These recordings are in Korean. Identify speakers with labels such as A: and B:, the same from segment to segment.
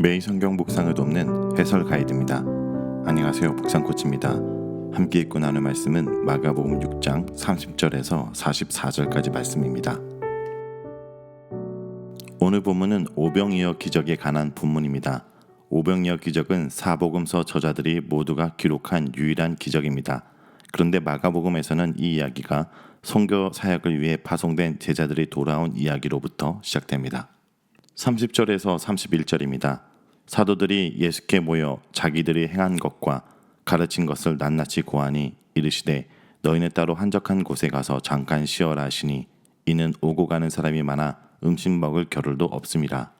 A: 매일 성경 묵상을 돕는 해설 가이드입니다. 안녕하세요, 묵상코치입니다. 함께 읽고 나눌 말씀은 마가복음 6장 30절에서 44절까지 말씀입니다. 오늘 본문은 오병이어 기적에 관한 본문입니다. 오병이어 기적은 사복음서 저자들이 모두가 기록한 유일한 기적입니다. 그런데 마가복음에서는 이 이야기가 선교 사역을 위해 파송된 제자들이 돌아온 이야기로부터 시작됩니다. 30절에서 31절입니다. 사도들이 예수께 모여 자기들이 행한 것과 가르친 것을 낱낱이 고하니 이르시되 너희는 따로 한적한 곳에 가서 잠깐 쉬어라 하시니 이는 오고 가는 사람이 많아 음식 먹을 겨를도 없음이라.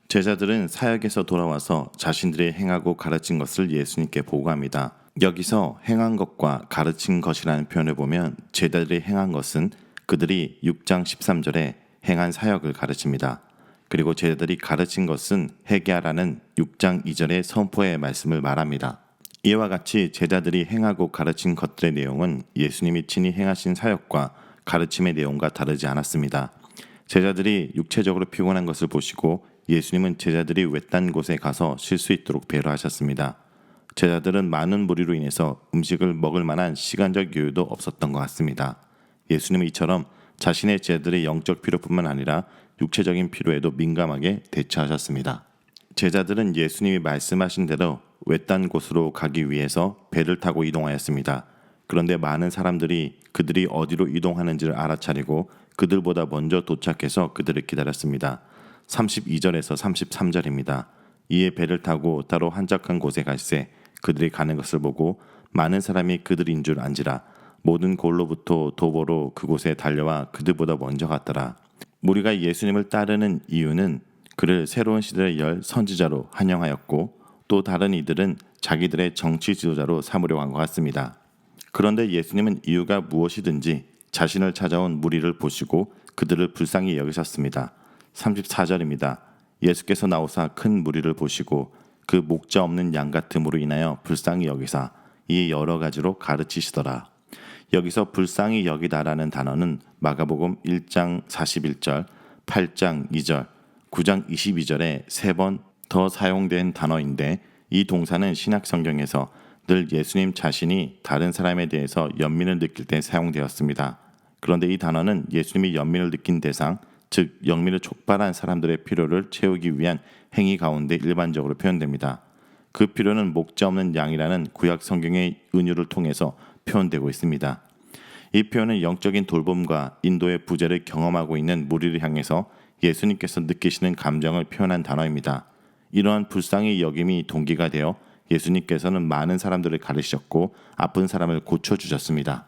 A: 제자들은 사역에서 돌아와서 자신들이 행하고 가르친 것을 예수님께 보고합니다. 여기서 행한 것과 가르친 것이라는 표현을 보면 제자들이 행한 것은 그들이 6장 13절에 행한 사역을 가르칩니다. 그리고 제자들이 가르친 것은 회개하라는 6장 2절의 선포의 말씀을 말합니다. 이와 같이 제자들이 행하고 가르친 것들의 내용은 예수님이 친히 행하신 사역과 가르침의 내용과 다르지 않았습니다. 제자들이 육체적으로 피곤한 것을 보시고 예수님은 제자들이 외딴 곳에 가서 쉴 수 있도록 배려하셨습니다. 제자들은 많은 무리로 인해서 음식을 먹을 만한 시간적 여유도 없었던 것 같습니다. 예수님은 이처럼 자신의 제자들의 영적 필요뿐만 아니라 육체적인 필요에도 민감하게 대처하셨습니다. 제자들은 예수님이 말씀하신 대로 외딴 곳으로 가기 위해서 배를 타고 이동하였습니다. 그런데 많은 사람들이 그들이 어디로 이동하는지를 알아차리고 그들보다 먼저 도착해서 그들을 기다렸습니다. 32절에서 33절입니다. 이에 배를 타고 따로 한적한 곳에 갈새 그들이 가는 것을 보고 많은 사람이 그들인 줄 안지라 모든 골로부터 도보로 그곳에 달려와 그들보다 먼저 갔더라. 우리가 예수님을 따르는 이유는 그를 새로운 시대를 열 선지자로 환영하였고 또 다른 이들은 자기들의 정치 지도자로 삼으려고 한 것 같습니다. 그런데 예수님은 이유가 무엇이든지 자신을 찾아온 무리를 보시고 그들을 불쌍히 여기셨습니다. 34절입니다. 예수께서 나오사 큰 무리를 보시고 그 목자 없는 양 같음으로 인하여 불쌍히 여기사 이 여러 가지로 가르치시더라. 여기서 불쌍히 여기다라는 단어는 마가복음 1장 41절, 8장 2절, 9장 22절에 3번 더 사용된 단어인데 이 동사는 신약 성경에서 늘 예수님 자신이 다른 사람에 대해서 연민을 느낄 때 사용되었습니다. 그런데 이 단어는 예수님이 연민을 느낀 대상, 즉 영민을 촉발한 사람들의 필요를 채우기 위한 행위 가운데 일반적으로 표현됩니다. 그 필요는 목자 없는 양이라는 구약 성경의 은유를 통해서 표현되고 있습니다. 이 표현은 영적인 돌봄과 인도의 부재를 경험하고 있는 무리를 향해서 예수님께서 느끼시는 감정을 표현한 단어입니다. 이러한 불쌍히 여김이 동기가 되어 예수님께서는 많은 사람들을 가르치셨고 아픈 사람을 고쳐주셨습니다.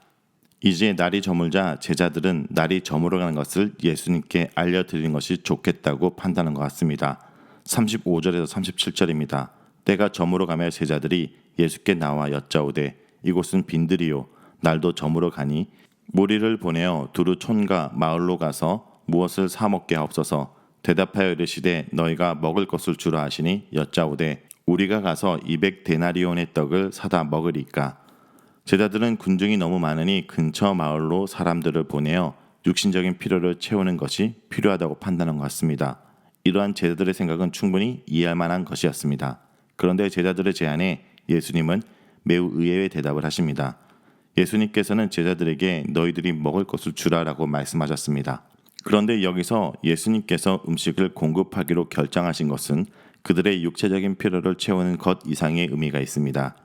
A: 이제 날이 저물자 제자들은 날이 저물어가는 것을 예수님께 알려드리는 것이 좋겠다고 판단한 것 같습니다. 35절에서 37절입니다. 때가 저물어가며 제자들이 예수께 나와 여짜오되 이곳은 빈들이요 날도 저물어 가니 무리를 보내어 두루 촌과 마을로 가서 무엇을 사 먹게 하옵소서. 대답하여 이르시되 너희가 먹을 것을 주라 하시니 여짜오되 우리가 가서 200데나리온의 떡을 사다 먹으리까. 제자들은 군중이 너무 많으니 근처 마을로 사람들을 보내어 육신적인 필요를 채우는 것이 필요하다고 판단한 것 같습니다. 이러한 제자들의 생각은 충분히 이해할 만한 것이었습니다. 그런데 제자들의 제안에 예수님은 매우 의외의 대답을 하십니다. 예수님께서는 제자들에게 너희들이 먹을 것을 주라라고 말씀하셨습니다. 그런데 여기서 예수님께서 음식을 공급하기로 결정하신 것은 그들의 육체적인 필요를 채우는 것 이상의 의미가 있습니다.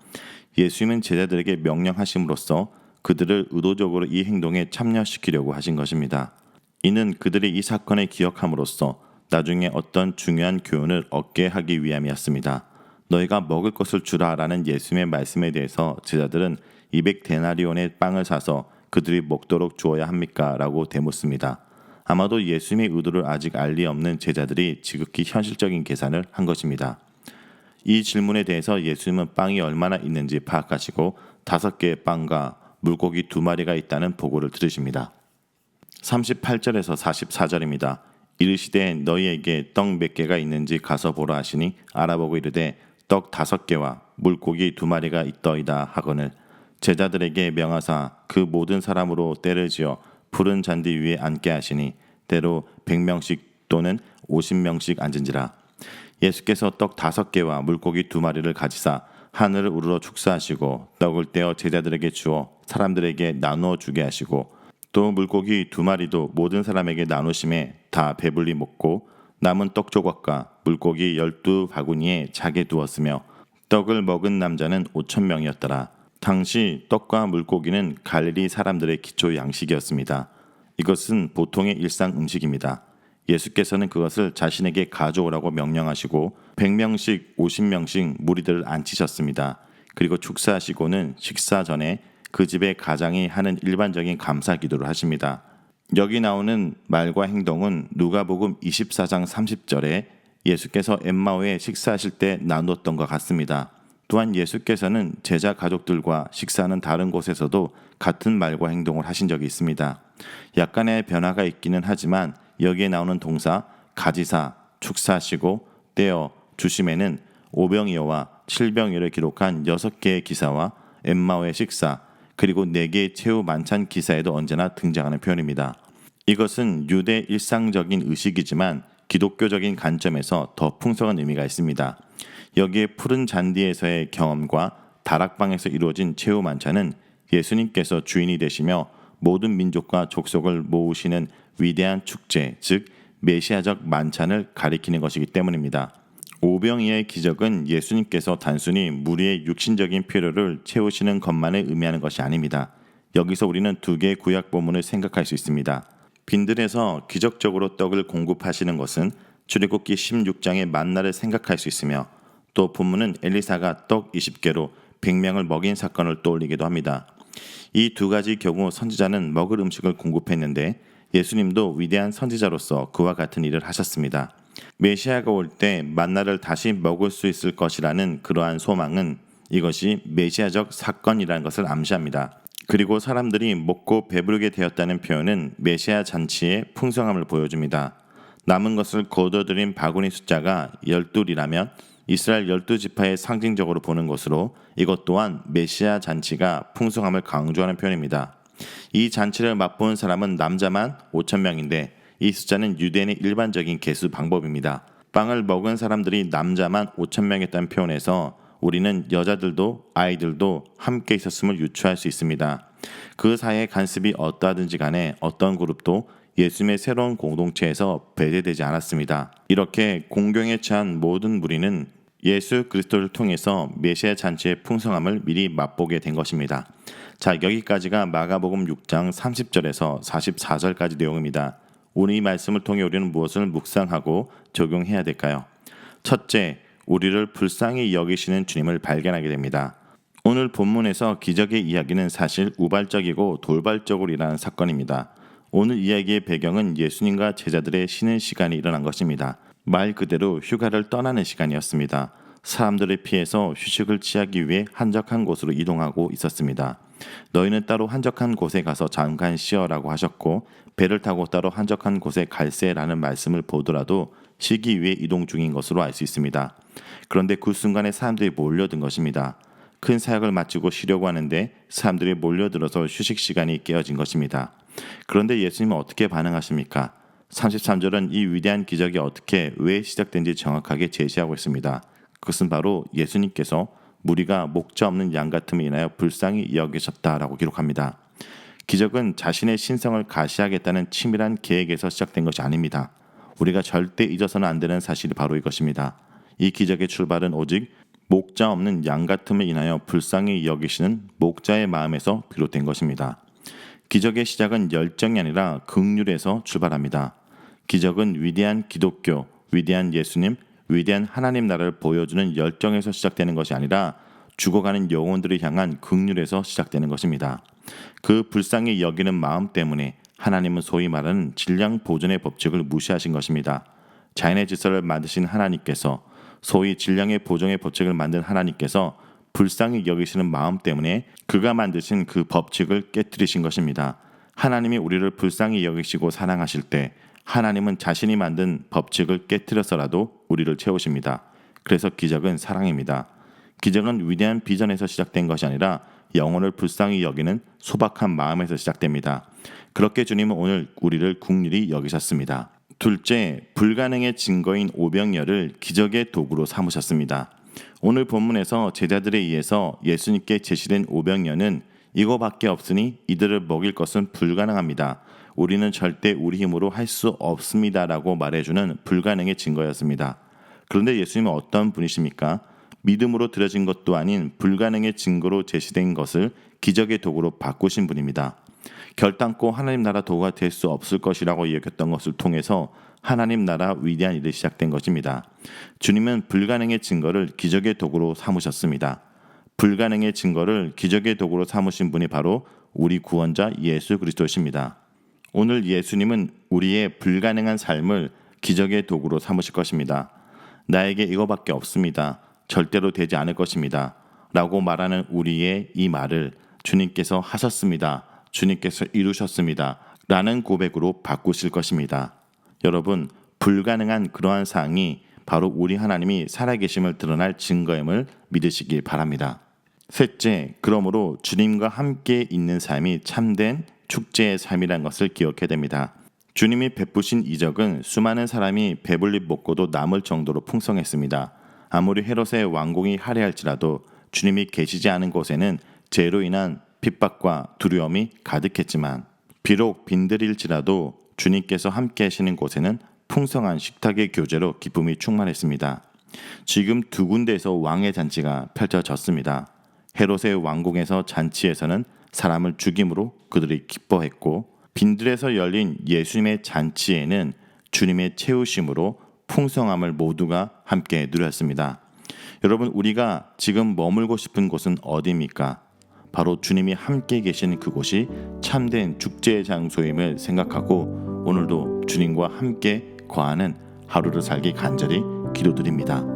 A: 예수님은 제자들에게 명령하심으로써 그들을 의도적으로 이 행동에 참여시키려고 하신 것입니다. 이는 그들이 이 사건을 기억함으로써 나중에 어떤 중요한 교훈을 얻게 하기 위함이었습니다. 너희가 먹을 것을 주라라는 예수님의 말씀에 대해서 제자들은 200데나리온의 빵을 사서 그들이 먹도록 주어야 합니까? 라고 되묻습니다. 아마도 예수님의 의도를 아직 알 리 없는 제자들이 지극히 현실적인 계산을 한 것입니다. 이 질문에 대해서 예수님은 빵이 얼마나 있는지 파악하시고 5개의 빵과 물고기 2마리가 있다는 보고를 들으십니다. 38절에서 44절입니다. 이르시되 너희에게 떡 몇 개가 있는지 가서 보라 하시니 알아보고 이르되 떡 5개와 물고기 2마리가 있더이다 하거늘 제자들에게 명하사 그 모든 사람으로 때를 지어 푸른 잔디 위에 앉게 하시니 때로 100명씩 또는 50명씩 앉은지라. 예수께서 떡 5개와 물고기 2마리를 가지사 하늘을 우러러 축사하시고 떡을 떼어 제자들에게 주어 사람들에게 나누어 주게 하시고 또 물고기 2마리도 모든 사람에게 나누심에 다 배불리 먹고 남은 떡 조각과 물고기 12바구니에 자게 두었으며 떡을 먹은 남자는 5,000명이었더라. 당시 떡과 물고기는 갈릴리 사람들의 기초 양식이었습니다. 이것은 보통의 일상 음식입니다. 예수께서는 그것을 자신에게 가져오라고 명령하시고 100명씩 50명씩 무리들을 앉히셨습니다. 그리고 축사하시고는 식사 전에 그 집의 가장이 하는 일반적인 감사 기도를 하십니다. 여기 나오는 말과 행동은 누가복음 24장 30절에 예수께서 엠마오에 식사하실 때 나누었던 것 같습니다. 또한 예수께서는 제자 가족들과 식사하는 다른 곳에서도 같은 말과 행동을 하신 적이 있습니다. 약간의 변화가 있기는 하지만 여기에 나오는 동사 가지사, 축사하시고 떼어 주심에는 오병이어와 칠병이어를 기록한 6개의 기사와 엠마오의 식사 그리고 4개의 최후 만찬 기사에도 언제나 등장하는 표현입니다. 이것은 유대 일상적인 의식이지만 기독교적인 관점에서 더 풍성한 의미가 있습니다. 여기에 푸른 잔디에서의 경험과 다락방에서 이루어진 최후 만찬은 예수님께서 주인이 되시며 모든 민족과 족속을 모으시는 위대한 축제, 즉 메시아적 만찬을 가리키는 것이기 때문입니다. 오병이어의 기적은 예수님께서 단순히 무리의 육신적인 필요를 채우시는 것만을 의미하는 것이 아닙니다. 여기서 우리는 2개의 구약 본문을 생각할 수 있습니다. 빈들에서 기적적으로 떡을 공급하시는 것은 출애굽기 16장의 만나를 생각할 수 있으며 또 본문은 엘리사가 떡 20개로 100명을 먹인 사건을 떠올리기도 합니다. 이 2가지 경우 선지자는 먹을 음식을 공급했는데 예수님도 위대한 선지자로서 그와 같은 일을 하셨습니다. 메시아가 올 때 만나를 다시 먹을 수 있을 것이라는 그러한 소망은 이것이 메시아적 사건이라는 것을 암시합니다. 그리고 사람들이 먹고 배부르게 되었다는 표현은 메시아 잔치의 풍성함을 보여줍니다. 남은 것을 거둬들인 바구니 숫자가 12이라면 이스라엘 12지파의 상징적으로 보는 것으로 이것 또한 메시아 잔치가 풍성함을 강조하는 표현입니다. 이 잔치를 맛본 사람은 남자만 5,000명인데 이 숫자는 유대인의 일반적인 계수 방법입니다. 빵을 먹은 사람들이 남자만 5,000명이었다는 표현에서 우리는 여자들도 아이들도 함께 있었음을 유추할 수 있습니다. 그 사이의 간섭이 어떠하든지 간에 어떤 그룹도 예수님의 새로운 공동체에서 배제되지 않았습니다. 이렇게 공경에 처한 모든 무리는 예수 그리스도를 통해서 메시아 잔치의 풍성함을 미리 맛보게 된 것입니다. 자, 여기까지가 마가복음 6장 30절에서 44절까지 내용입니다. 오늘 이 말씀을 통해 우리는 무엇을 묵상하고 적용해야 될까요? 첫째, 우리를 불쌍히 여기시는 주님을 발견하게 됩니다. 오늘 본문에서 기적의 이야기는 사실 우발적이고 돌발적으로 일어난 사건입니다. 오늘 이야기의 배경은 예수님과 제자들의 쉬는 시간이 일어난 것입니다. 말 그대로 휴가를 떠나는 시간이었습니다. 사람들을 피해서 휴식을 취하기 위해 한적한 곳으로 이동하고 있었습니다. 너희는 따로 한적한 곳에 가서 잠깐 쉬어라고 하셨고 배를 타고 따로 한적한 곳에 갈세라는 말씀을 보더라도 쉬기 위해 이동 중인 것으로 알 수 있습니다. 그런데 그 순간에 사람들이 몰려든 것입니다. 큰 사역을 마치고 쉬려고 하는데 사람들이 몰려들어서 휴식 시간이 깨어진 것입니다. 그런데 예수님은 어떻게 반응하십니까? 33절은 이 위대한 기적이 어떻게 왜 시작된지 정확하게 제시하고 있습니다. 그것은 바로 예수님께서 무리가 목자 없는 양 같음을 인하여 불쌍히 여기셨다라고 기록합니다. 기적은 자신의 신성을 가시하겠다는 치밀한 계획에서 시작된 것이 아닙니다. 우리가 절대 잊어서는 안 되는 사실이 바로 이것입니다. 이 기적의 출발은 오직 목자 없는 양 같음을 인하여 불쌍히 여기시는 목자의 마음에서 비롯된 것입니다. 기적의 시작은 열정이 아니라 긍휼에서 출발합니다. 기적은 위대한 기독교, 위대한 예수님, 위대한 하나님 나라를 보여주는 열정에서 시작되는 것이 아니라 죽어가는 영혼들을 향한 긍휼에서 시작되는 것입니다. 그 불쌍히 여기는 마음 때문에 하나님은 소위 말하는 질량 보존의 법칙을 무시하신 것입니다. 자연의 질서를 만드신 하나님께서 소위 질량의 보존의 법칙을 만든 하나님께서 불쌍히 여기시는 마음 때문에 그가 만드신 그 법칙을 깨뜨리신 것입니다. 하나님이 우리를 불쌍히 여기시고 사랑하실 때 하나님은 자신이 만든 법칙을 깨뜨려서라도 우리를 채우십니다. 그래서 기적은 사랑입니다. 기적은 위대한 비전에서 시작된 것이 아니라 영혼을 불쌍히 여기는 소박한 마음에서 시작됩니다. 그렇게 주님은 오늘 우리를 긍휼히 여기셨습니다. 둘째, 불가능의 증거인 오병이어를 기적의 도구로 삼으셨습니다. 오늘 본문에서 제자들에 의해서 예수님께 제시된 오병이어는 이거밖에 없으니 이들을 먹일 것은 불가능합니다. 우리는 절대 우리 힘으로 할 수 없습니다라고 말해주는 불가능의 증거였습니다. 그런데 예수님은 어떤 분이십니까? 믿음으로 드려진 것도 아닌 불가능의 증거로 제시된 것을 기적의 도구로 바꾸신 분입니다. 결단코 하나님 나라 도구가 될 수 없을 것이라고 여겼던 것을 통해서 하나님 나라 위대한 일이 시작된 것입니다. 주님은 불가능의 증거를 기적의 도구로 삼으셨습니다. 불가능의 증거를 기적의 도구로 삼으신 분이 바로 우리 구원자 예수 그리스도십니다. 오늘 예수님은 우리의 불가능한 삶을 기적의 도구로 삼으실 것입니다. 나에게 이거밖에 없습니다. 절대로 되지 않을 것입니다. 라고 말하는 우리의 이 말을 주님께서 하셨습니다. 주님께서 이루셨습니다. 라는 고백으로 바꾸실 것입니다. 여러분, 불가능한 그러한 사항이 바로 우리 하나님이 살아계심을 드러날 증거임을 믿으시길 바랍니다. 셋째, 그러므로 주님과 함께 있는 삶이 참된 축제의 삶이란 것을 기억해야 됩니다. 주님이 베푸신 이적은 수많은 사람이 배불리 먹고도 남을 정도로 풍성했습니다. 아무리 헤롯의 왕궁이 할애할지라도 주님이 계시지 않은 곳에는 죄로 인한 핍박과 두려움이 가득했지만 비록 빈들일지라도 주님께서 함께 하시는 곳에는 풍성한 식탁의 교제로 기쁨이 충만했습니다. 지금 두 군데에서 왕의 잔치가 펼쳐졌습니다. 헤롯의 왕궁에서 잔치에서는 사람을 죽임으로 그들이 기뻐했고 빈들에서 열린 예수님의 잔치에는 주님의 채우심으로 풍성함을 모두가 함께 누렸습니다. 여러분, 우리가 지금 머물고 싶은 곳은 어디입니까? 바로 주님이 함께 계신 그곳이 참된 축제의 장소임을 생각하고 오늘도 주님과 함께 거하는 하루를 살기 간절히 기도드립니다.